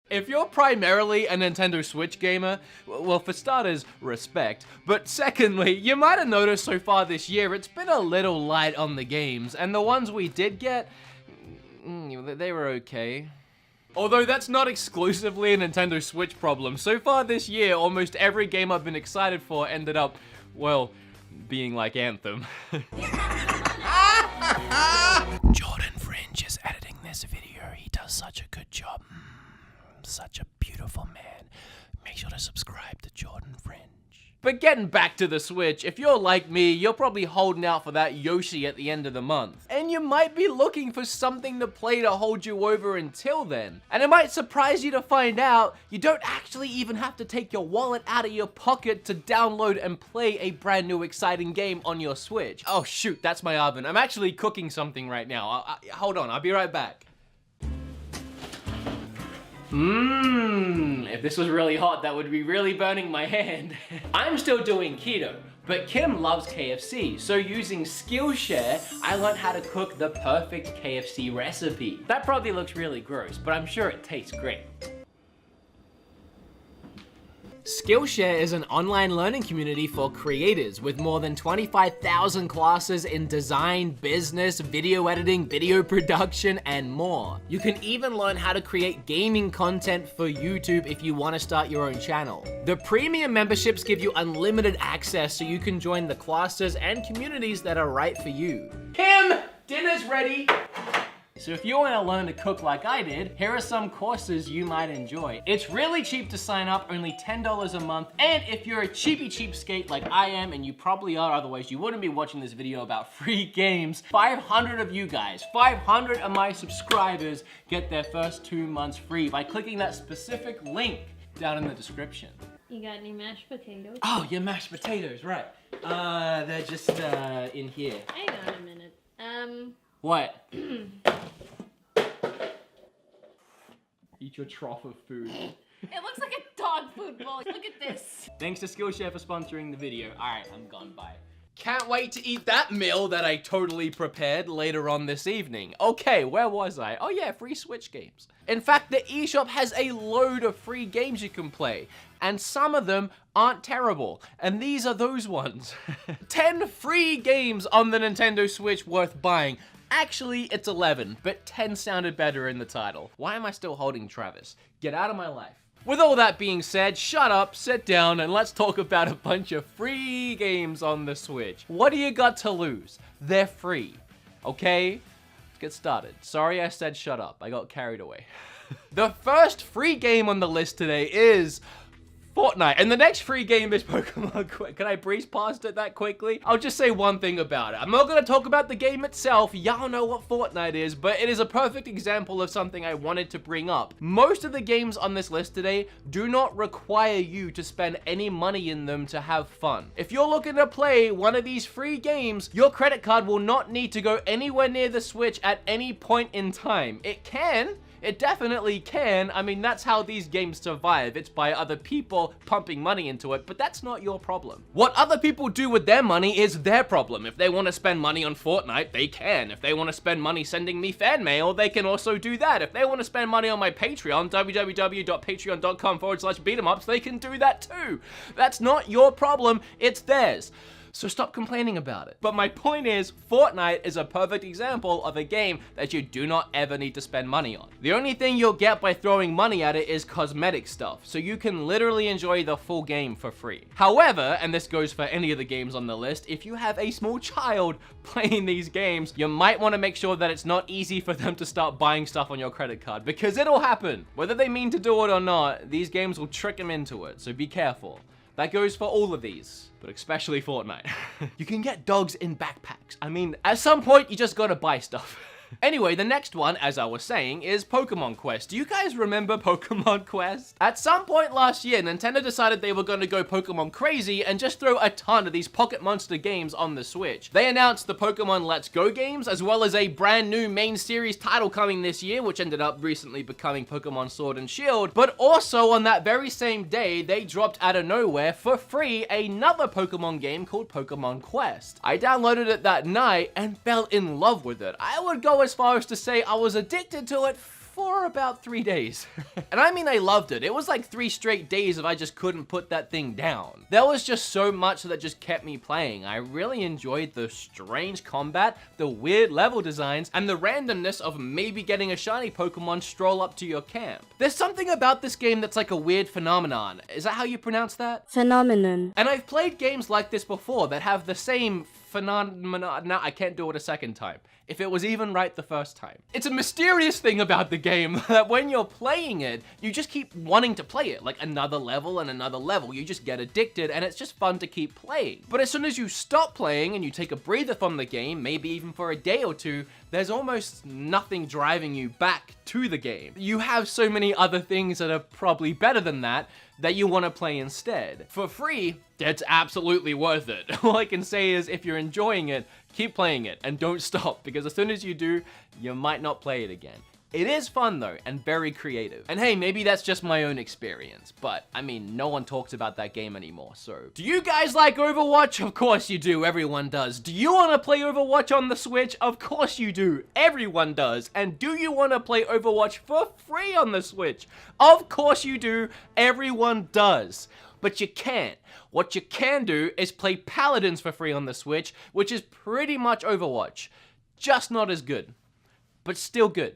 If you're primarily a Nintendo Switch gamer, well, for starters, respect. But secondly, you might have noticed so far this year, it's been a little light on the games, and the ones we did get, they were okay. Although that's not exclusively a Nintendo Switch problem. So far this year, almost every game I've been excited for ended up, well, being like Anthem. Jordan Fringe is editing this video. He does such a good job. Such a beautiful man. Make sure to subscribe to Jordan Fringe. But getting back to the Switch, if you're like me, you're probably holding out for that Yoshi at the end of the month. And you might be looking for something to play to hold you over until then. And it might surprise you to find out you don't actually even have to take your wallet out of your pocket to download and play a brand new exciting game on your Switch. Oh shoot, that's my oven. I'm actually cooking something right now. Hold on, I'll be right back. If this was really hot, that would be really burning my hand. I'm still doing keto, but Kim loves KFC, so using Skillshare, I learned how to cook the perfect KFC recipe. That probably looks really gross, but I'm sure it tastes great. Skillshare is an online learning community for creators with more than 25,000 classes in design, business, video editing, video production, and more. You can even learn how to create gaming content for YouTube if you want to start your own channel. The premium memberships give you unlimited access so you can join the classes and communities that are right for you. Kim, dinner's ready! So if you want to learn to cook like I did, here are some courses you might enjoy. It's really cheap to sign up, only $10 a month, and if you're a cheapskate like I am, and you probably are, otherwise you wouldn't be watching this video about free games, 500 of you guys, 500 of my subscribers get their first 2 months free by clicking that specific link down in the description. You got any mashed potatoes? Oh, your mashed potatoes, right. They're just in here. Hang on a minute. What? Eat your trough of food. It looks like a dog food bowl. Look at this. Thanks to Skillshare for sponsoring the video. Alright, I'm gone. Bye. Can't wait to eat that meal that I totally prepared later on this evening. Okay, where was I? Oh yeah, free Switch games. In fact, the eShop has a load of free games you can play, and some of them aren't terrible, and these are those ones. 10 free games on the Nintendo Switch worth buying. Actually, it's 11, but 10 sounded better in the title. Why am I still holding Travis? Get out of my life. With all that being said, shut up, sit down, and let's talk about a bunch of free games on the Switch. What do you got to lose? They're free, okay? Let's get started. Sorry I said shut up, I got carried away. The first free game on the list today is Fortnite, and the next free game is Pokemon Quest. Can I breeze past it that quickly? I'll just say one thing about it. I'm not gonna talk about the game itself. Y'all know what Fortnite is, but it is a perfect example of something I wanted to bring up. Most of the games on this list today do not require you to spend any money in them to have fun. If you're looking to play one of these free games, your credit card will not need to go anywhere near the Switch at any point in time. It can. It definitely can. I mean, that's how these games survive. It's by other people pumping money into it, but that's not your problem. What other people do with their money is their problem. If they want to spend money on Fortnite, they can. If they want to spend money sending me fan mail, they can also do that. If they want to spend money on my Patreon, www.patreon.com/beatemups, they can do that too. That's not your problem, it's theirs. So stop complaining about it. But my point is, Fortnite is a perfect example of a game that you do not ever need to spend money on. The only thing you'll get by throwing money at it is cosmetic stuff, so you can literally enjoy the full game for free. However, and this goes for any of the games on the list, if you have a small child playing these games, you might want to make sure that it's not easy for them to start buying stuff on your credit card, because it'll happen. Whether they mean to do it or not, these games will trick them into it, so be careful. That goes for all of these, but especially Fortnite. You can get dogs in backpacks. I mean, at some point, you just gotta buy stuff. Anyway, the next one, as I was saying, is Pokemon Quest. Do you guys remember Pokemon Quest? At some point last year, Nintendo decided they were going to go Pokemon crazy and just throw a ton of these Pocket Monster games on the Switch. They announced the Pokemon Let's Go games, as well as a brand new main series title coming this year, which ended up recently becoming Pokemon Sword and Shield. But also on that very same day, they dropped out of nowhere for free another Pokemon game called Pokemon Quest. I downloaded it that night and fell in love with it. I would go as far as to say I was addicted to it for about 3 days. And I mean, I loved it. It was like 3 straight days if I just couldn't put that thing down. There was just so much that just kept me playing. I really enjoyed the strange combat, the weird level designs, and the randomness of maybe getting a shiny Pokemon stroll up to your camp. There's something about this game that's like a weird phenomenon. Is that how you pronounce that? Phenomenon. And I've played games like this before that have the same phenomenon. No, I can't do it a second time. If it was even right the first time. It's a mysterious thing about the game that when you're playing it, you just keep wanting to play it, like another level and another level. You just get addicted and it's just fun to keep playing. But as soon as you stop playing and you take a breather from the game, maybe even for a day or two, there's almost nothing driving you back to the game. You have so many other things that are probably better than that you want to play instead. For free, it's absolutely worth it. All I can say is if you're enjoying it, keep playing it and don't stop, because as soon as you do, you might not play it again. It is fun though, and very creative. And hey, maybe that's just my own experience, but I mean, no one talks about that game anymore, so. Do you guys like Overwatch? Of course you do, everyone does. Do you wanna play Overwatch on the Switch? Of course you do, everyone does. And do you wanna play Overwatch for free on the Switch? Of course you do, everyone does. But you can't. What you can do is play Paladins for free on the Switch, which is pretty much Overwatch. Just not as good, but still good.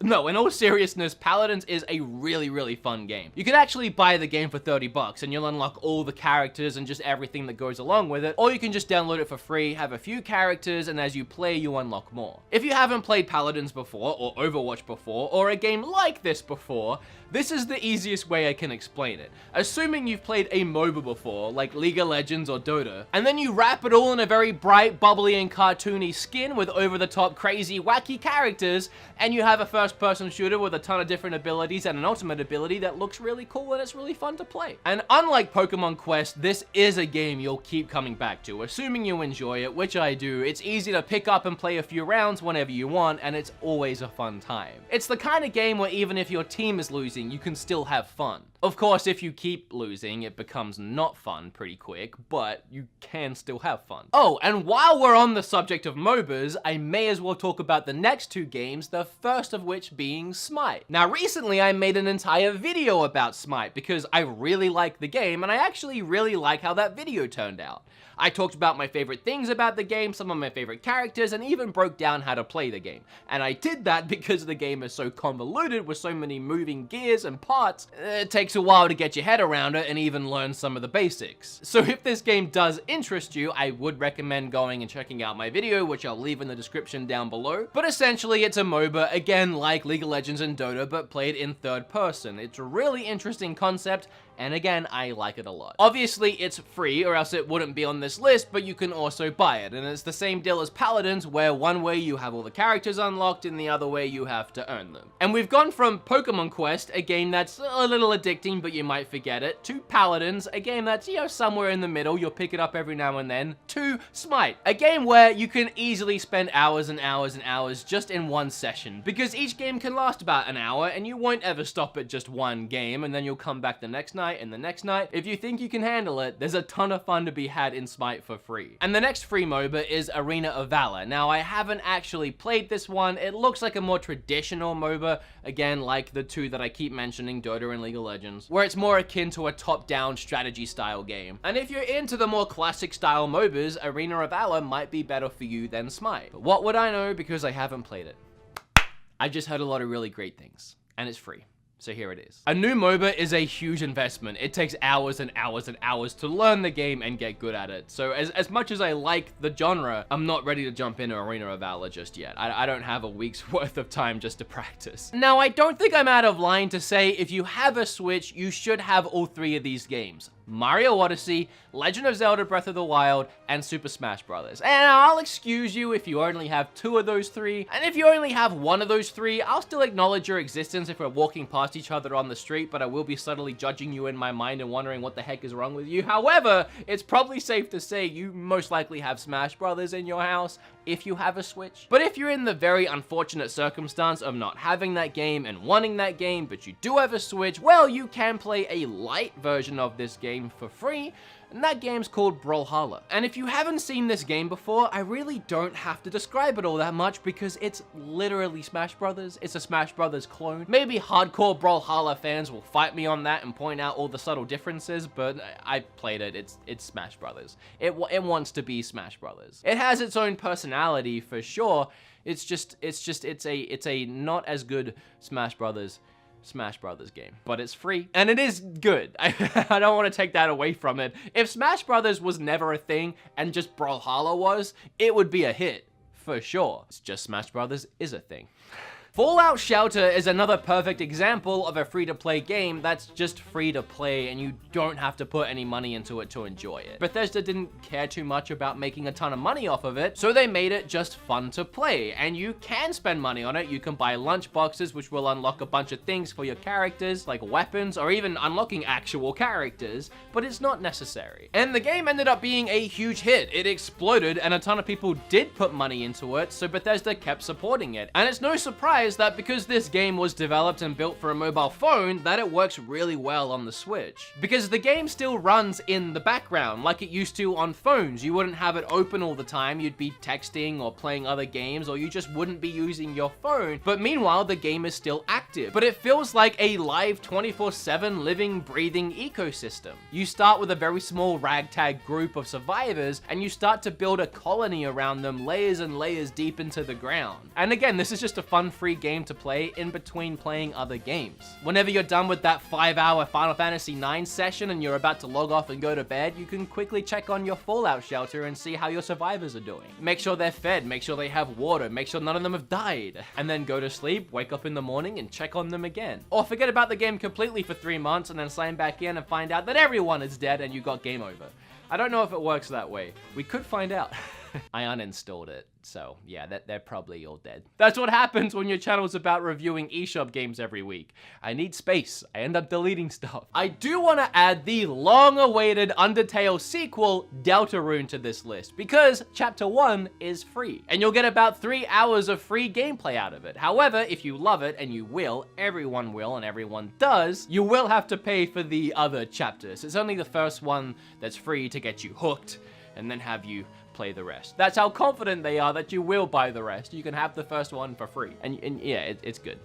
No, in all seriousness, Paladins is a really, really fun game. You can actually buy the game for 30 bucks and you'll unlock all the characters and just everything that goes along with it, or you can just download it for free, have a few characters, and as you play, you unlock more. If you haven't played Paladins before, or Overwatch before, or a game like this before, this is the easiest way I can explain it. Assuming you've played a MOBA before, like League of Legends or Dota, and then you wrap it all in a very bright, bubbly, and cartoony skin with over-the-top, crazy, wacky characters, and you have a first-person shooter with a ton of different abilities and an ultimate ability that looks really cool and it's really fun to play. And unlike Pokemon Quest, this is a game you'll keep coming back to, assuming you enjoy it, which I do. It's easy to pick up and play a few rounds whenever you want, and it's always a fun time. It's the kind of game where even if your team is losing, you can still have fun. Of course, if you keep losing, it becomes not fun pretty quick, but you can still have fun. Oh, and while we're on the subject of MOBAs, I may as well talk about the next 2 games, the first of which being Smite. Now, recently I made an entire video about Smite because I really like the game, and I actually really like how that video turned out. I talked about my favorite things about the game, some of my favorite characters, and even broke down how to play the game. And I did that because the game is so convoluted with so many moving gears and parts, it takes a while to get your head around it and even learn some of the basics. So if this game does interest you, I would recommend going and checking out my video, which I'll leave in the description down below. But essentially it's a MOBA, again like League of Legends and Dota, but played in third person. It's a really interesting concept, and again, I like it a lot. Obviously, it's free, or else it wouldn't be on this list, but you can also buy it, and it's the same deal as Paladins, where one way you have all the characters unlocked, and the other way you have to earn them. And we've gone from Pokemon Quest, a game that's a little addicting, but you might forget it, to Paladins, a game that's, you know, somewhere in the middle, you'll pick it up every now and then, to Smite, a game where you can easily spend hours and hours and hours just in one session, because each game can last about an hour, and you won't ever stop at just one game, and then you'll come back the next night, and the next night. If you think you can handle it, there's a ton of fun to be had in Smite for free. And the next free MOBA is Arena of Valor. Now, I haven't actually played this one. It looks like a more traditional MOBA, again, like the 2 that I keep mentioning, Dota and League of Legends, where it's more akin to a top-down strategy style game. And if you're into the more classic style MOBAs, Arena of Valor might be better for you than Smite. But what would I know because I haven't played it? I just heard a lot of really great things, and it's free. So here it is. A new MOBA is a huge investment. It takes hours and hours and hours to learn the game and get good at it. So as much as I like the genre, I'm not ready to jump into Arena of Valor just yet. I don't have a week's worth of time just to practice. Now, I don't think I'm out of line to say if you have a Switch, you should have all 3 of these games. Mario Odyssey, Legend of Zelda Breath of the Wild, and Super Smash Bros. And I'll excuse you if you only have 2 of those 3, and if you only have 1 of those 3, I'll still acknowledge your existence if we're walking past each other on the street, but I will be subtly judging you in my mind and wondering what the heck is wrong with you. However, it's probably safe to say you most likely have Smash Bros. In your house if you have a Switch. But if you're in the very unfortunate circumstance of not having that game and wanting that game, but you do have a Switch, well, you can play a light version of this game for free, and that game's called Brawlhalla. And if you haven't seen this game before, I really don't have to describe it all that much because it's literally Smash Brothers. It's a Smash Brothers clone. Maybe hardcore Brawlhalla fans will fight me on that and point out all the subtle differences, but I played it. It's Smash Brothers. It wants to be Smash Brothers. It has its own personality for sure. It's a not as good Smash Brothers game, but it's free and it is good. I don't want to take that away from it. If Smash Brothers was never a thing and just Brawlhalla was, it would be a hit for sure. It's just Smash Brothers is a thing. Fallout Shelter is another perfect example of a free-to-play game that's just free-to-play and you don't have to put any money into it to enjoy it. Bethesda didn't care too much about making a ton of money off of it, so they made it just fun to play, and you can spend money on it. You can buy lunch boxes, which will unlock a bunch of things for your characters, like weapons, or even unlocking actual characters, but it's not necessary. And the game ended up being a huge hit. It exploded, and a ton of people did put money into it, so Bethesda kept supporting it. And it's no surprise that because this game was developed and built for a mobile phone, that it works really well on the Switch. Because the game still runs in the background like it used to on phones. You wouldn't have it open all the time, you'd be texting or playing other games, or you just wouldn't be using your phone. But meanwhile, the game is still active. But it feels like a live 24/7 living, breathing ecosystem. You start with a very small ragtag group of survivors, and you start to build a colony around them, layers and layers deep into the ground. And again, this is just a fun, free game to play in between playing other games. Whenever you're done with that 5-hour Final Fantasy IX session and you're about to log off and go to bed, you can quickly check on your Fallout Shelter and see how your survivors are doing. Make sure they're fed, make sure they have water, make sure none of them have died, and then go to sleep, wake up in the morning, and check on them again. Or forget about the game completely for 3 months and then sign back in and find out that everyone is dead and you got game over. I don't know if it works that way. We could find out. I uninstalled it, so yeah, they're probably all dead. That's what happens when your channel's about reviewing eShop games every week. I need space. I end up deleting stuff. I do want to add the long-awaited Undertale sequel, Deltarune, to this list, because Chapter 1 is free, and you'll get about 3 hours of free gameplay out of it. However, if you love it, and you will, everyone will, and everyone does, you will have to pay for the other chapters. It's only the first one that's free to get you hooked, and then have you play the rest. That's how confident they are that you will buy the rest. You can have the first one for free. And yeah, it's good.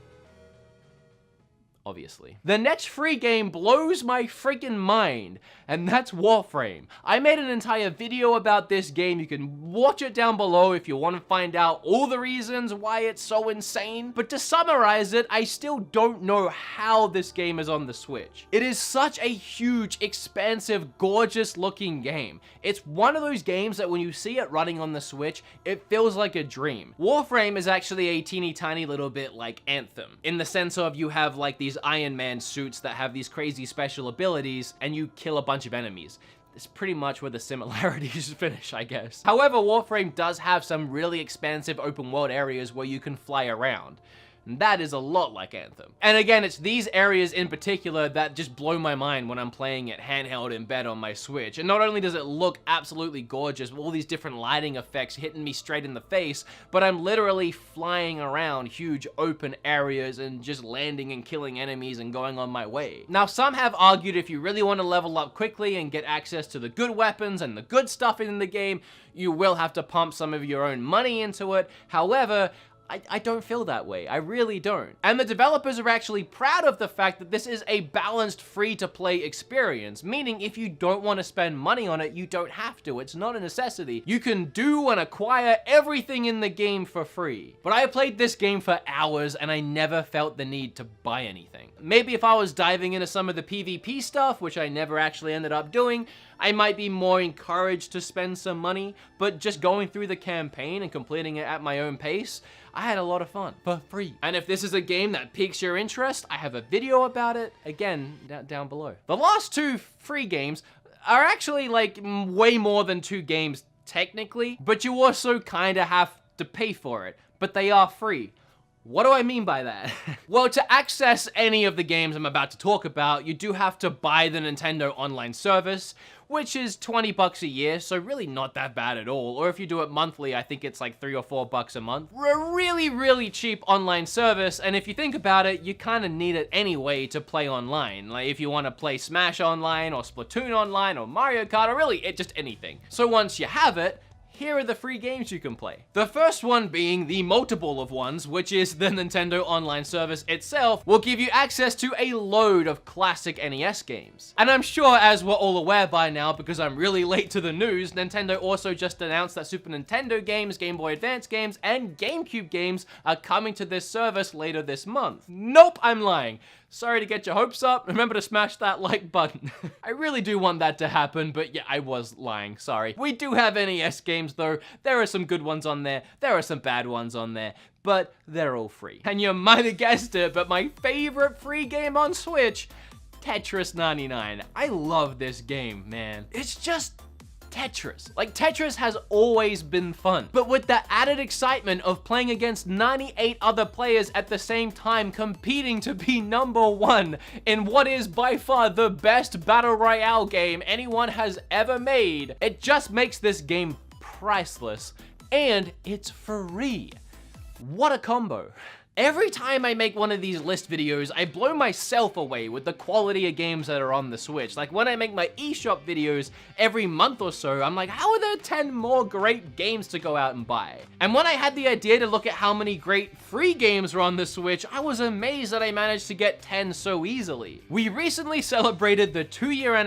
Obviously. The next free game blows my freaking mind, and that's Warframe. I made an entire video about this game. You can watch it down below if you want to find out all the reasons why it's so insane. But to summarize it, I still don't know how this game is on the Switch. It is such a huge, expansive, gorgeous looking game. It's one of those games that when you see it running on the Switch, it feels like a dream. Warframe is actually a teeny tiny little bit like Anthem, in the sense of you have like these Iron Man suits that have these crazy special abilities, and you kill a bunch of enemies. It's pretty much where the similarities finish, I guess. However, Warframe does have some really expansive open world areas where you can fly around. And that is a lot like Anthem. And again, it's these areas in particular that just blow my mind when I'm playing it handheld in bed on my Switch. And not only does it look absolutely gorgeous with all these different lighting effects hitting me straight in the face, but I'm literally flying around huge open areas and just landing and killing enemies and going on my way. Now, some have argued if you really want to level up quickly and get access to the good weapons and the good stuff in the game, you will have to pump some of your own money into it. However, I don't feel that way. I really don't. And the developers are actually proud of the fact that this is a balanced free-to-play experience, meaning if you don't want to spend money on it, you don't have to. It's not a necessity. You can do and acquire everything in the game for free. But I played this game for hours and I never felt the need to buy anything. Maybe if I was diving into some of the PvP stuff, which I never actually ended up doing, I might be more encouraged to spend some money, but just going through the campaign and completing it at my own pace, I had a lot of fun for free. And if this is a game that piques your interest, I have a video about it, again, down below. The last 2 free games are actually like way more than 2 games technically, but you also kind of have to pay for it, but they are free. What do I mean by that? Well, to access any of the games I'm about to talk about, you do have to buy the Nintendo Online service, which is $20 a year, so really not that bad at all. Or if you do it monthly, I think it's like $3 or $4 a month. A really, really cheap online service, and if you think about it, you kind of need it anyway to play online. Like if you want to play Smash online, or Splatoon online, or Mario Kart, or really just anything. So once you have it, here are the free games you can play. The first one being the multiple of ones, which is the Nintendo Online service itself, will give you access to a load of classic NES games. And I'm sure, as we're all aware by now, because I'm really late to the news, Nintendo also just announced that Super Nintendo games, Game Boy Advance games, and GameCube games are coming to this service later this month. Nope, I'm lying. Sorry to get your hopes up. Remember to smash that like button. I really do want that to happen, but yeah, I was lying, sorry. We do have NES games though. There are some good ones on there. There are some bad ones on there, but they're all free. And you might have guessed it, but my favorite free game on Switch, Tetris 99. I love this game, man. It's just Tetris. Like, Tetris has always been fun, but with the added excitement of playing against 98 other players at the same time, competing to be #1 in what is by far the best battle royale game anyone has ever made, it just makes this game priceless, and it's free. What a combo. Every time I make one of these list videos, I blow myself away with the quality of games that are on the Switch. Like when I make my eShop videos every month or so, I'm like, how are there 10 more great games to go out and buy? And when I had the idea to look at how many great free games were on the Switch, I was amazed that I managed to get 10 so easily. We recently celebrated the 2-year anniversary